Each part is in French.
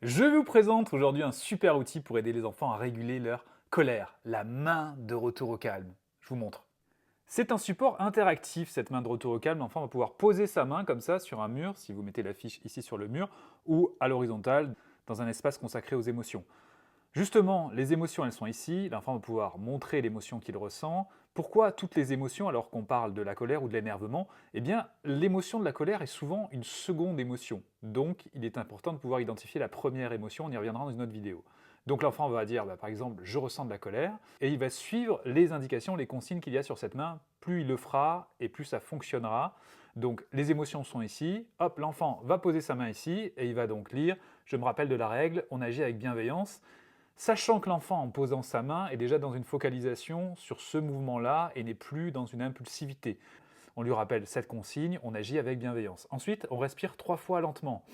Je vous présente aujourd'hui un super outil pour aider les enfants à réguler leur colère, la main de retour au calme. Je vous montre. C'est un support interactif, cette main de retour au calme. L'enfant va pouvoir poser sa main comme ça sur un mur, si vous mettez la fiche ici sur le mur, ou à l'horizontale, dans un espace consacré aux émotions. Justement, les émotions, elles sont ici. L'enfant va pouvoir montrer l'émotion qu'il ressent. Pourquoi toutes les émotions alors qu'on parle de la colère ou de l'énervement? Eh bien, l'émotion de la colère est souvent une seconde émotion. Donc, il est important de pouvoir identifier la première émotion. On y reviendra dans une autre vidéo. Donc l'enfant va dire, par exemple, je ressens de la colère, et il va suivre les indications, les consignes qu'il y a sur cette main. Plus il le fera, et plus ça fonctionnera. Donc les émotions sont ici. Hop, l'enfant va poser sa main ici, et il va donc lire, je me rappelle de la règle, on agit avec bienveillance. Sachant que l'enfant, en posant sa main, est déjà dans une focalisation sur ce mouvement-là et n'est plus dans une impulsivité. On lui rappelle cette consigne, on agit avec bienveillance. Ensuite, on respire 3 fois lentement,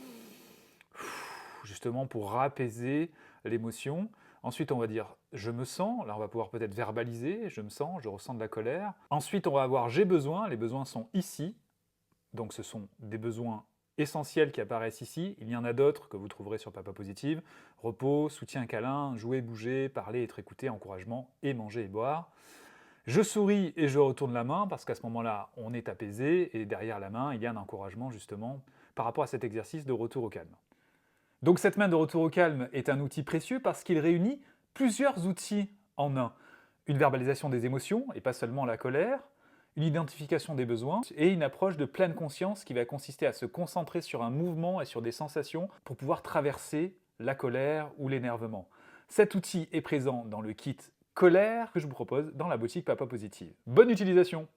justement pour apaiser l'émotion. Ensuite, on va dire « je me sens », là on va pouvoir peut-être verbaliser « je me sens, je ressens de la colère ». Ensuite, on va avoir « j'ai besoin », les besoins sont ici, donc ce sont des besoins essentiels qui apparaissent ici. Il y en a d'autres que vous trouverez sur Papa Positive. Repos, soutien câlin, jouer, bouger, parler, être écouté, encouragement et manger et boire. Je souris et je retourne la main parce qu'à ce moment-là, on est apaisé et derrière la main, il y a un encouragement justement par rapport à cet exercice de retour au calme. Donc cette main de retour au calme est un outil précieux parce qu'il réunit plusieurs outils en un. Une verbalisation des émotions, et pas seulement la colère, une identification des besoins, et une approche de pleine conscience qui va consister à se concentrer sur un mouvement et sur des sensations pour pouvoir traverser la colère ou l'énervement. Cet outil est présent dans le kit colère que je vous propose dans la boutique Papa Positive. Bonne utilisation!